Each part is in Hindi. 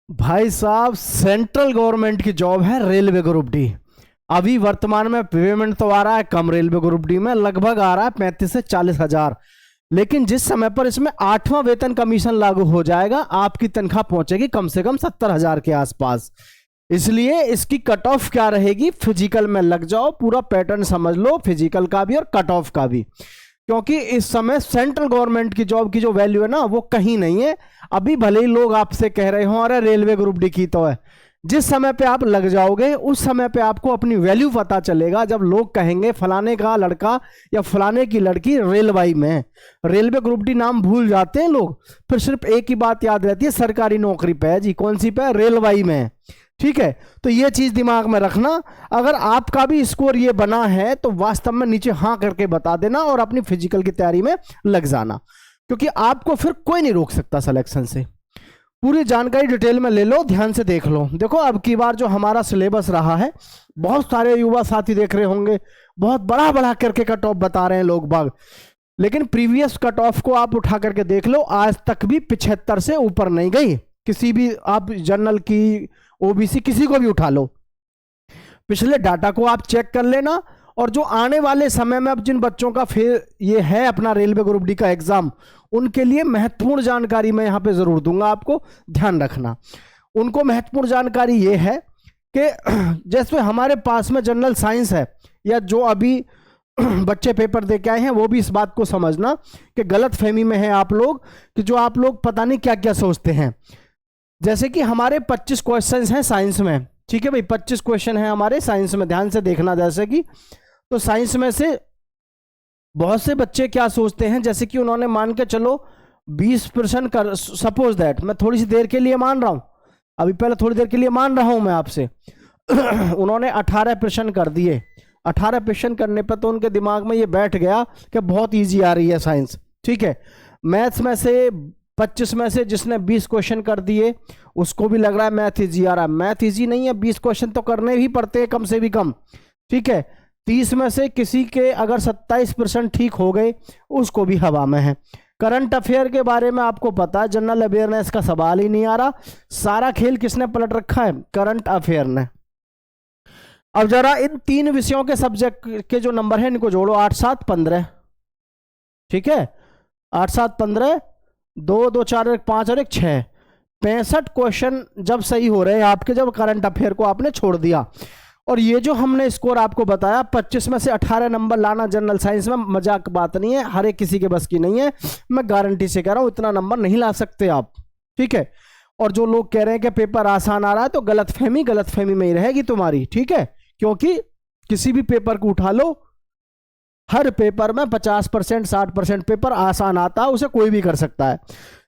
भाई साहब, सेंट्रल गवर्नमेंट की जॉब है रेलवे ग्रुप डी। अभी वर्तमान में पेमेंट तो आ रहा है कम रेलवे ग्रुप डी में, लगभग आ रहा है 35 से 40 हजार। लेकिन जिस समय पर इसमें 8वां वेतन कमीशन लागू हो जाएगा, आपकी तनख्वाह पहुंचेगी कम से कम 70 हजार के आसपास। इसलिए इसकी कट ऑफ क्या रहेगी, फिजिकल में लग जाओ, पूरा पैटर्न समझ लो, फिजिकल का भी और कट ऑफ का भी। क्योंकि इस समय सेंट्रल गवर्नमेंट की जॉब की जो वैल्यू है ना, वो कहीं नहीं है। अभी भले ही लोग आपसे कह रहे हो अरे रेलवे ग्रुप डी की तो है, जिस समय पे आप लग जाओगे उस समय पे आपको अपनी वैल्यू पता चलेगा। जब लोग कहेंगे फलाने का लड़का या फलाने की लड़की रेलवाई में है, रेलवे ग्रुप डी नाम भूल जाते हैं लोग, फिर सिर्फ एक ही बात याद रहती है, सरकारी नौकरी पे है जी। कौन सी पे है? रेलवाई में है। ठीक है, तो ये चीज दिमाग में रखना। अगर आपका भी स्कोर ये बना है तो वास्तव में नीचे हाँ करके बता देना और अपनी फिजिकल की तैयारी में लग जाना, क्योंकि आपको फिर कोई नहीं रोक सकता सिलेक्शन से। पूरी जानकारी डिटेल में ले लो, ध्यान से देख लो। देखो, अब की बार जो हमारा सिलेबस रहा है, बहुत सारे युवा साथी देख रहे होंगे, बहुत बड़ा बड़ा करके कट ऑफ बता रहे हैं लोग बाग, लेकिन प्रीवियस कट ऑफ को आप उठा करके देख लो, आज तक भी 75 से ऊपर नहीं गई किसी भी। आप जनरल की, ओबीसी, किसी को भी उठा लो, पिछले डाटा को आप चेक कर लेना। और जो आने वाले समय में अब जिन बच्चों का फिर ये है अपना रेलवे ग्रुप डी का एग्जाम, उनके लिए महत्वपूर्ण जानकारी मैं यहां पे जरूर दूंगा, आपको ध्यान रखना। उनको महत्वपूर्ण जानकारी ये है कि जैसे हमारे पास में जनरल साइंस है, या जो अभी बच्चे पेपर दे के आए हैं, वो भी इस बात को समझना कि गलत फहमी में है आप लोग, कि जो आप लोग पता नहीं क्या क्या सोचते हैं। जैसे कि हमारे 25 क्वेश्चंस हैं साइंस में, ठीक है भाई, 25 क्वेश्चन हैं हमारे साइंस में, ध्यान से देखना। जैसे कि तो साइंस में से बहुत से बच्चे क्या सोचते हैं, जैसे कि उन्होंने मान के चलो 20% कर, सपोज दैट, मैं थोड़ी सी देर के लिए मान रहा हूं, अभी पहले थोड़ी देर के लिए मान रहा हूं मैं आपसे उन्होंने 18% कर दिए। 18% करने पर तो उनके दिमाग में ये बैठ गया कि बहुत ईजी आ रही है साइंस। ठीक है, मैथ्स में से 25 में से जिसने 20 क्वेश्चन कर दिए, उसको भी लग रहा है मैथ इजी आ रहा है। मैथ इजी नहीं है, 20 क्वेश्चन तो करने ही पड़ते हैं कम से भी कम। ठीक है, 30 में से किसी के अगर 27% ठीक हो गए, उसको भी हवा में है। करंट अफेयर के बारे में आपको पता है, जनरल अवेयरनेस का सवाल ही नहीं आ रहा। सारा खेल किसने पलट रखा है? करंट अफेयर ने। अब जरा इन 3 विषयों के सब्जेक्ट के जो नंबर है इनको जोड़ो, 8 7 15। ठीक है, 8 7 15, 2 2 4 1 5 और 1 6, 65 क्वेश्चन जब सही हो रहे हैं आपके, जब करंट अफेयर को आपने छोड़ दिया। और ये जो हमने स्कोर आपको बताया, 25 में से 18 नंबर लाना जनरल साइंस में मजाक बात नहीं है, हर एक किसी के बस की नहीं है। मैं गारंटी से कह रहा हूं, इतना नंबर नहीं ला सकते आप। ठीक है, और जो लोग कह रहे हैं कि पेपर आसान आ रहा है, तो गलतफहमी में ही रहेगी तुम्हारी। ठीक है, क्योंकि किसी भी पेपर को उठा लो, हर पेपर में 50% 60% पेपर आसान आता है, उसे कोई भी कर सकता है।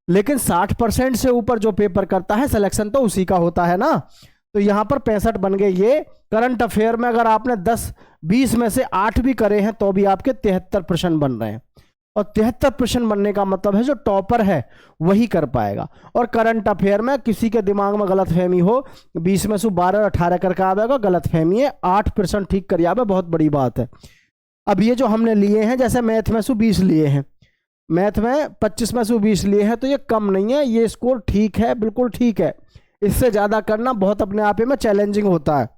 लेकिन 60% से ऊपर जो पेपर करता है, सिलेक्शन तो उसी का होता है ना। तो यहां पर 65 बन गए ये। करंट अफेयर में अगर आपने 10-20 में से 8 भी करे हैं, तो भी आपके 73% बन रहे हैं। और 73% बनने का मतलब है जो टॉपर है वही कर पाएगा। और करंट अफेयर में किसी के दिमाग में गलत फहमी हो, 20 में से 12 18 करके आवेगा, गलत फहमी है, 8% ठीक कर आवे, बहुत बड़ी बात है। अब ये जो हमने लिए हैं, जैसे मैथ में से 20 लिए हैं, मैथ में 25 में से 20 लिए हैं, तो ये कम नहीं है, ये स्कोर ठीक है, बिल्कुल ठीक है। इससे ज्यादा करना बहुत अपने आप में चैलेंजिंग होता है।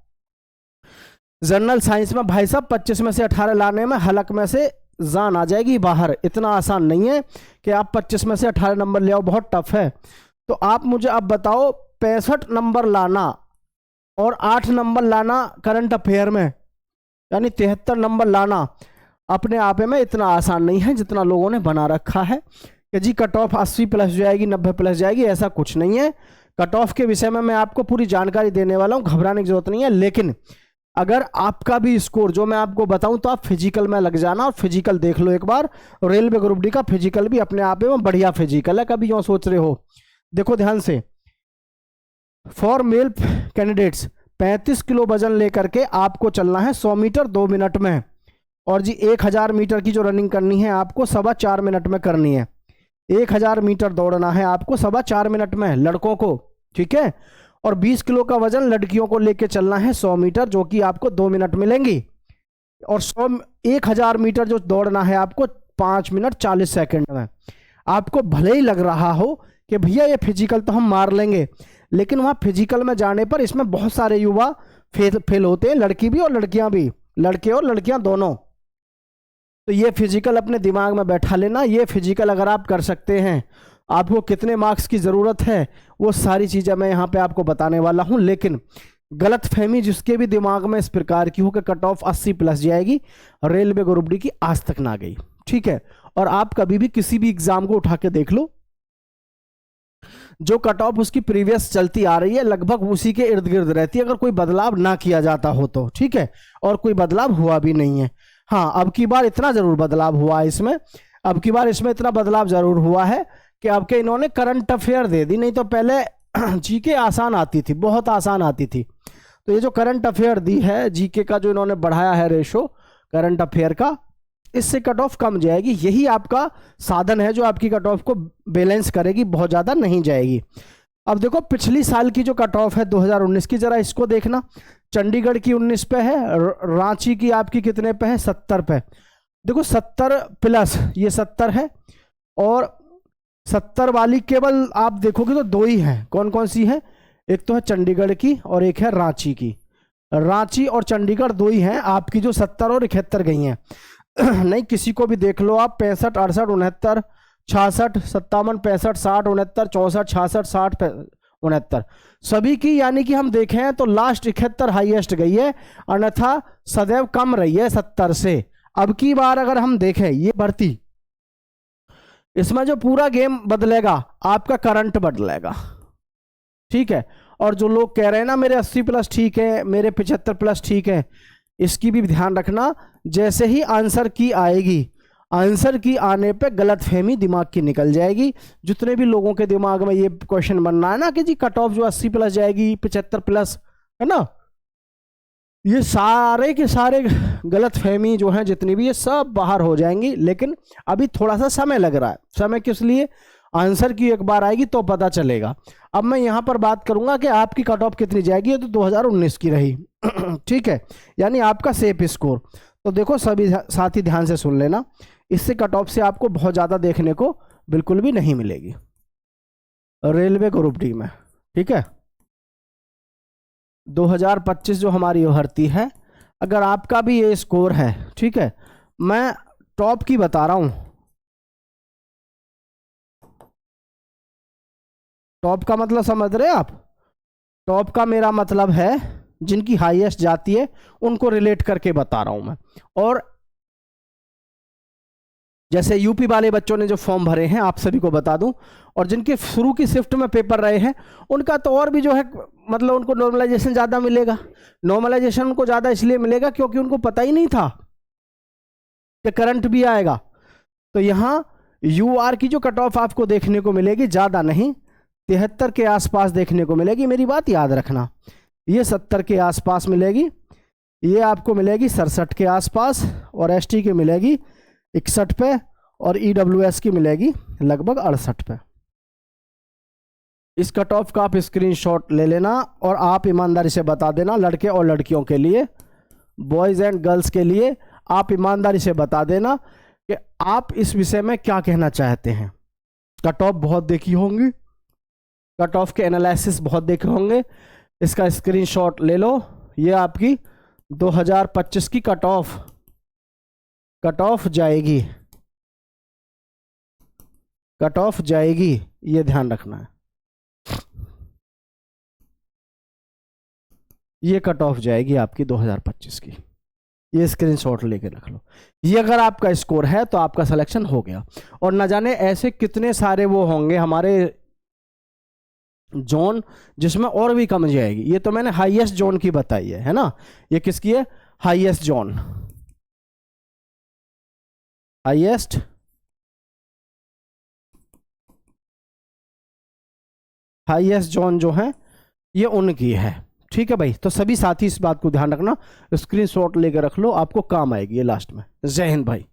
जनरल साइंस में भाई साहब 25 में से 18 लाने में हलक में से जान आ जाएगी बाहर। इतना आसान नहीं है कि आप 25 में से 18 नंबर ले आओ, बहुत टफ है। तो आप मुझे अब बताओ, 65 नंबर लाना और 8 नंबर लाना करंट अफेयर में, यानी 73 नंबर लाना, अपने आप में इतना आसान नहीं है जितना लोगों ने बना रखा है कि जी कट ऑफ 80 प्लस जाएगी, 90 प्लस जाएगी। ऐसा कुछ नहीं है। कट ऑफ के विषय में मैं आपको पूरी जानकारी देने वाला हूं, घबराने की जरूरत नहीं है। लेकिन अगर आपका भी स्कोर जो मैं आपको बताऊं, तो आप फिजिकल में लग जाना, और फिजिकल देख लो एक बार। रेलवे ग्रुप डी का फिजिकल भी अपने आप में बढ़िया फिजिकल है, कभी यूं सोच रहे हो। देखो ध्यान से, फॉर मेल कैंडिडेट्स 35 किलो वजन लेकर के आपको चलना है 100 मीटर 2 मिनट में। और जी 1000 मीटर की जो रनिंग करनी है आपको 4.25 मिनट में करनी है। 1000 मीटर दौड़ना है आपको 4.25 मिनट में लड़कों को। ठीक है, और 20 किलो का वजन लड़कियों को लेके चलना है 100 मीटर, जो कि आपको 2 मिनट मिलेंगी। और 1000 मीटर जो दौड़ना है आपको 5 मिनट 40 सेकंड में। आपको भले ही लग रहा हो कि भैया ये फिजिकल तो हम मार लेंगे, लेकिन वहाँ फिजिकल में जाने पर इसमें बहुत सारे युवा फेल होते हैं, लड़की भी और लड़कियां भी, लड़के और लड़कियां दोनों। तो ये फिजिकल अपने दिमाग में बैठा लेना, ये फिजिकल अगर आप कर सकते हैं, आपको कितने मार्क्स की ज़रूरत है वो सारी चीज़ें मैं यहाँ पे आपको बताने वाला हूँ। लेकिन गलत फहमी जिसके भी दिमाग में इस प्रकार की हो कि कट ऑफ 80 प्लस जाएगी, रेलवे ग्रुप डी की आज तक ना गई, ठीक है। और आप कभी भी किसी भी एग्जाम को उठा के देख लो, जो कट ऑफ उसकी प्रीवियस चलती आ रही है लगभग उसी के इर्द गिर्द रहती है, अगर कोई बदलाव ना किया जाता हो तो, ठीक है। और कोई बदलाव हुआ भी नहीं है। हाँ, अब की बार इतना जरूर बदलाव हुआ है इसमें, अब की बार इसमें इतना बदलाव जरूर हुआ है कि अब के इन्होंने करंट अफेयर दे दी, नहीं तो पहले जीके आसान आती थी, बहुत आसान आती थी। तो ये जो करंट अफेयर दी है, जीके का जो इन्होंने बढ़ाया है रेशो करंट अफेयर का, इससे कट ऑफ कम जाएगी। यही आपका साधन है जो आपकी कट ऑफ को बैलेंस करेगी, बहुत ज़्यादा नहीं जाएगी। अब देखो पिछली साल की जो कट ऑफ है 2019 की, जरा इसको देखना। चंडीगढ़ की 19 पे है, रांची की आपकी कितने पे है, 70 पे। देखो 70 प्लस, ये 70 है, और 70 वाली केवल आप देखोगे तो दो ही हैं। कौन कौन सी है? एक तो है चंडीगढ़ की और एक है रांची की। रांची और चंडीगढ़ दो ही हैं आपकी जो 70 और 71 गई हैं। नहीं, किसी को भी देख लो आप, 65, 68, 69, 66, 57, 65, 60, 69, 64, 66, 60, 69 सभी की, यानी कि हम देखें तो लास्ट 71 हाईएस्ट गई है, अन्यथा सदैव कम रही है 70 से। अब की बार अगर हम देखें ये भर्ती, इसमें जो पूरा गेम बदलेगा आपका करंट बदलेगा, ठीक है। और जो लोग कह रहे हैं ना मेरे 80 प्लस ठीक है, मेरे 75 प्लस ठीक है, इसकी भी ध्यान रखना। जैसे ही आंसर की आएगी, आंसर की आने पे गलत फहमी दिमाग की निकल जाएगी। जितने भी लोगों के दिमाग में ये क्वेश्चन बनना है ना कि जी कट ऑफ जो 80 प्लस जाएगी, 75 प्लस, है ना, ये सारे के सारे गलत फहमी जो है जितनी भी, ये सब बाहर हो जाएंगी। लेकिन अभी थोड़ा सा समय लग रहा है। समय किस लिए? आंसर की एक बार आएगी तो पता चलेगा। अब मैं यहां पर बात करूंगा कि आपकी कट ऑफ कितनी जाएगी। ये तो 2019 की रही ठीक है, यानी आपका सेफ स्कोर। तो देखो सभी साथी ध्यान से सुन लेना, इससे कट ऑफ से आपको बहुत ज़्यादा देखने को बिल्कुल भी नहीं मिलेगी रेलवे ग्रुप डी में, ठीक है। 2025 जो हमारी भर्ती है, अगर आपका भी ये स्कोर है, ठीक है, मैं टॉप की बता रहा हूं। टॉप का मतलब समझ रहे हैं आप? टॉप का मेरा मतलब है जिनकी हाईएस्ट जाती है उनको रिलेट करके बता रहा हूं मैं। और जैसे यूपी वाले बच्चों ने जो फॉर्म भरे हैं आप सभी को बता दूं, और जिनके शुरू की शिफ्ट में पेपर रहे हैं उनका तो और भी जो है मतलब उनको नॉर्मलाइजेशन ज़्यादा मिलेगा। नॉर्मलाइजेशन उनको ज़्यादा इसलिए मिलेगा क्योंकि उनको पता ही नहीं था कि करंट भी आएगा। तो यहाँ यूआर की जो कट ऑफ आपको देखने को मिलेगी, ज़्यादा नहीं, 73 के आसपास देखने को मिलेगी। मेरी बात याद रखना, ये 70 के आसपास मिलेगी, ये आपको मिलेगी 67 के आसपास, और एसटी की मिलेगी 61 पे, और ईडब्ल्यूएस की मिलेगी लगभग 68 पे। इस कट ऑफ का आप स्क्रीनशॉट ले लेना और आप ईमानदारी से बता देना, लड़के और लड़कियों के लिए, बॉयज़ एंड गर्ल्स के लिए आप ईमानदारी से बता देना कि आप इस विषय में क्या कहना चाहते हैं। कट ऑफ बहुत देखी होंगी, कट ऑफ के एनालिसिस बहुत देखे होंगे, इसका स्क्रीनशॉट ले लो। ये आपकी 2025 की कट ऑफ जाएगी, कट ऑफ जाएगी, ये ध्यान रखना है। ये कट ऑफ जाएगी आपकी 2025 की, ये स्क्रीनशॉट लेके रख लो। ये अगर आपका स्कोर है तो आपका सिलेक्शन हो गया। और न जाने ऐसे कितने सारे वो होंगे हमारे जोन जिसमें और भी कम जाएगी। ये तो मैंने हाईएस्ट जोन की बताई है ना। ये किसकी है? हाईएस्ट जोन, हाईएस्ट जोन जो है ये उनकी है, ठीक है भाई। तो सभी साथी इस बात को ध्यान रखना, स्क्रीनशॉट लेकर रख लो, आपको काम आएगी ये लास्ट में। जय हिंद भाई।